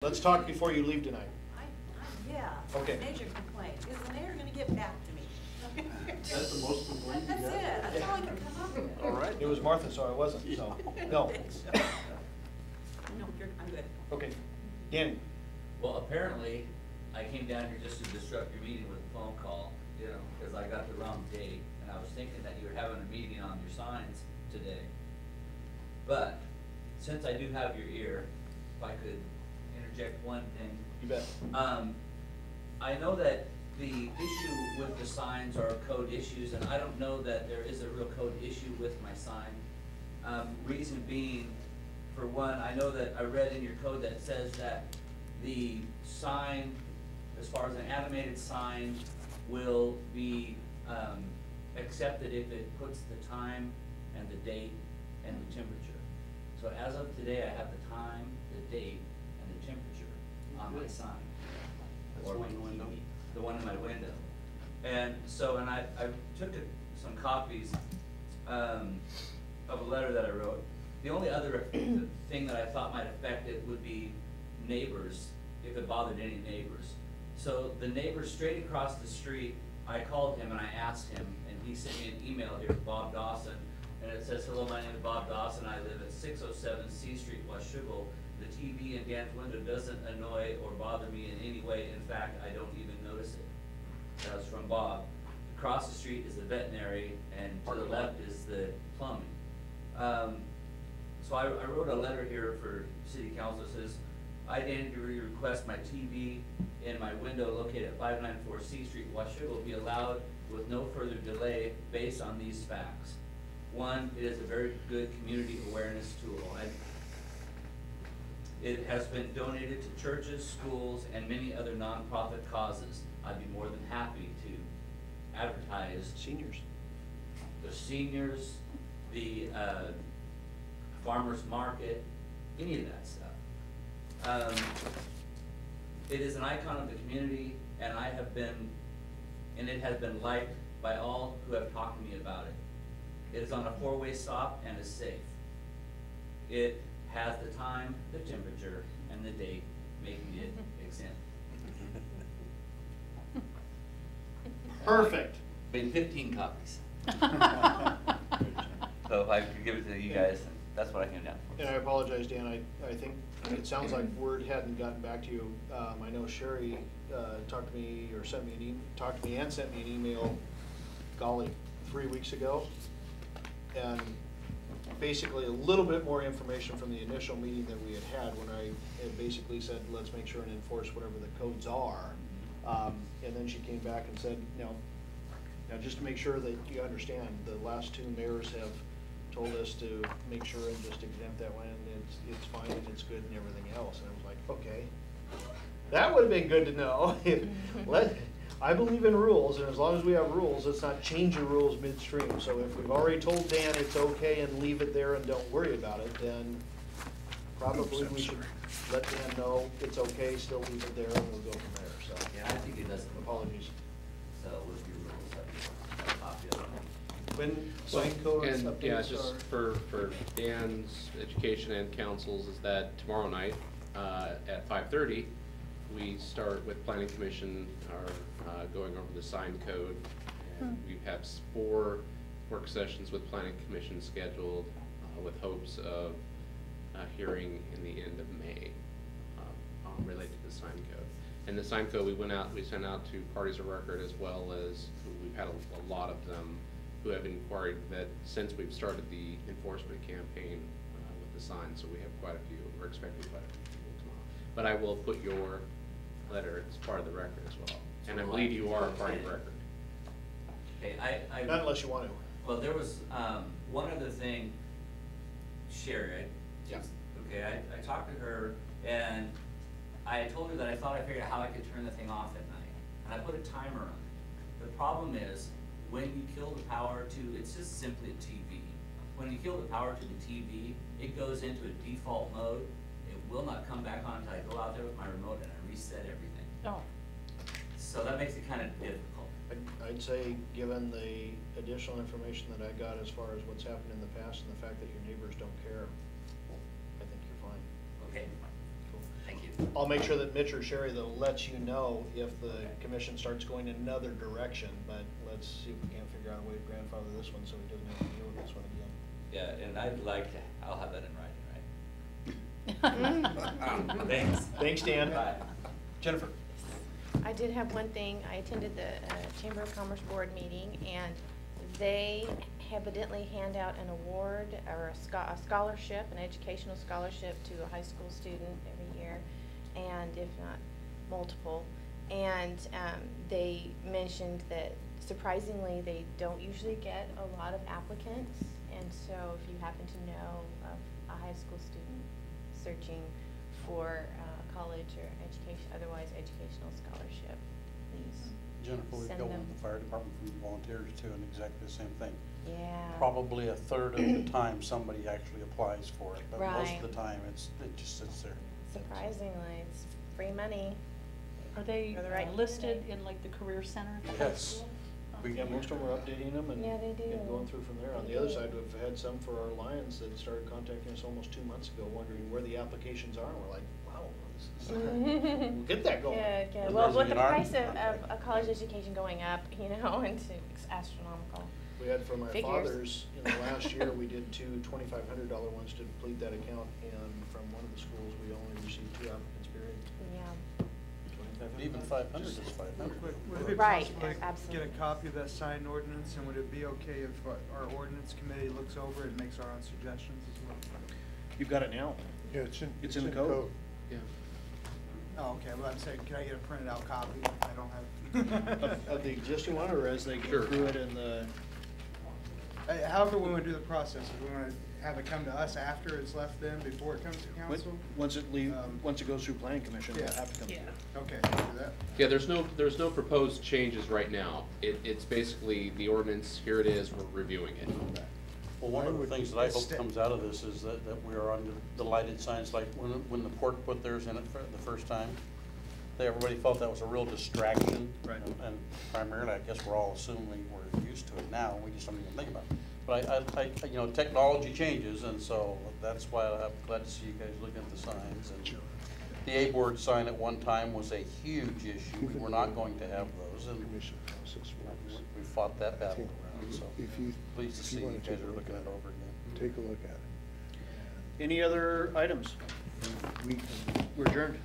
Let's talk before you leave tonight. Yeah. Okay. Major complaint. Is the mayor gonna get back to me? That's the most complaint you That's got? it. That's all I can come up with. All right. It was Martha, so I wasn't, so, no. No, I'm good. Okay. Danny? Well, apparently, I came down here just to disrupt your meeting with a phone call, you know, because I got the wrong date, and I was thinking that you were having a meeting on your signs today. But, since I do have your ear, if I could interject one thing. You bet. I know that the issue with the signs are code issues, and I don't know that there is a real code issue with my sign. Reason being, for one, I know that I read in your code that says that the sign, as far as an animated sign, will be accepted if it puts the time and the date and the temperature. So as of today, I have the time, the date, and the temperature on my sign. That's Or the my one in the window. TV, the one in my window. And so, and I took some copies of a letter that I wrote. The only other thing that I thought might affect it would be neighbors, if it bothered any neighbors. So the neighbor straight across the street, I called him and I asked him, and he sent me an email here, Bob Dawson, and it says, hello, my name is Bob Dawson. I live at 607 C Street, Washougal. The TV in Dan's window doesn't annoy or bother me in any way. In fact, I don't even notice it. That was from Bob. Across the street is the veterinary, and to the left is the plumbing. So I wrote a letter here for city council. It says, I, Dan, request my TV in my window located at 594 C Street, Washougal, be allowed with no further delay based on these facts. One, it is a very good community awareness tool. It has been donated to churches, schools, and many other nonprofit causes. I'd be more than happy to advertise Seniors. the seniors, the farmers market, any of that stuff. It is an icon of the community, and it has been liked by all who have talked to me about it. It is on a 4-way stop and is safe. It has the time, the temperature, and the date, making it exempt. Perfect. Made 15 copies. So if I could give it to you guys, that's what I came down for. And I apologize, Dan, I think it sounds like word hadn't gotten back to you. I know Sherry talked to me, or sent me and sent me an email, golly, 3 weeks ago. And basically a little bit more information from the initial meeting that we had when I had basically said, let's make sure and enforce whatever the codes are. And then she came back and said, now just to make sure that you understand, the last 2 mayors have told us to make sure and just exempt that one, and it's fine and it's good and everything else. And I was like, okay, that would have been good to know. I believe in rules, and as long as we have rules, let's not change the rules midstream. So if we've already told Dan it's okay and leave it there and don't worry about it, then probably we should let Dan know it's okay, still leave it there, and we'll go from there. So Yeah, I think it does. apologies. So with your rules, I'll copy of it. When sign codes And yeah, updates just are. for Dan's education and councils, is that tomorrow night at 5:30, we start with Planning Commission, going over the sign code. And we have 4 work sessions with Planning Commission scheduled with hopes of hearing in the end of May related to the sign code. And the sign code, we sent out to parties of record, as well as we've had a lot of them who have inquired that since we've started the enforcement campaign with the signs, so we have quite a few. We're expecting quite a few people tomorrow. But I will put your letter as part of the record as well. And I believe you are a party of record. Okay, Not unless you want to. well, there was one other thing, Sherry. Yeah. Okay, I talked to her, and I told her that I thought I figured out how I could turn the thing off at night, and I put a timer on it. The problem is, when you kill the power to, it's just simply a TV. When you kill the power to the TV, it goes into a default mode. It will not come back on until I go out there with my remote and I reset everything. Oh. So that makes it kind of difficult. I'd say, given the additional information that I got as far as what's happened in the past and the fact that your neighbors don't care, I think you're fine. Okay, Cool. thank you. I'll make sure that Mitch or Sherry though lets you know if the commission starts going another direction, but let's see if we can't figure out a way to grandfather this one so he doesn't have to deal with this one again. Yeah, and I'd like to, I'll have that in writing, right? Thanks. Thanks, Dan. Bye. Jennifer? I did have one thing. I attended the Chamber of Commerce Board meeting, and they evidently hand out an award or a scholarship, an educational scholarship to a high school student every year, and if not multiple. And they mentioned that surprisingly they don't usually get a lot of applicants, and so if you happen to know of a high school student searching for college or otherwise educational scholarship, please Jennifer, we've send got one them. at the fire department from volunteers too, and exactly the same thing. Yeah. Probably a third of the time somebody actually applies for it, but most Right. of the time it just sits there. Surprisingly, it's free money. Are they For the right listed candidate. in like the career center at the high Yes. school? Yeah, most of them are updating them and Yeah, they do. and going through from there. On They the other do. side, we've had some for our Lions that started contacting us almost 2 months ago, wondering where the applications are, and we're like, wow, this is, we'll get that going. Good, good. And Well, those with the in our- price of a college education going up, you know, and it's astronomical. We had for my Figures. father's, in the last year, we did two $2,500 ones to deplete that account, and from one of the schools, we only received 2 applicants, period. Yeah. But even 500 is 500. Would it be Right, possible to get absolutely. a copy of that signed ordinance, and would it be okay if our ordinance committee looks over it and makes our own suggestions as well? You've got it now. Yeah, It's in the code. Yeah. Oh, okay, well, I'm saying, can I get a printed out copy? I don't have. Of the existing one, or as they go Sure. through it in the, However we wanna do the process, if we wanna have it come to us after it's left them, before it comes to council? once it Um, once it goes through planning commission, it'll yeah. have to come here. Okay, do that. Yeah, there's no proposed changes right now. It's basically the ordinance, here it is, we're reviewing it. Well, one of the things that I hope comes out of this is that we are on the lighted signs, like when the port put theirs in it for the first time. Everybody felt that was a real distraction. Right. And primarily, I guess we're all assuming we're used to it now, we just don't even think about it. But I you know, technology changes, and so that's why I'm glad to see you guys looking at the signs. And the A-board sign at one time was a huge issue, we were not going to have those, and Commission process works. we fought that battle Think, around, so if you- pleased to if see you you wanna guys take a are look looking at it it. over again. Take a look at it. Any other items? We can We're adjourned.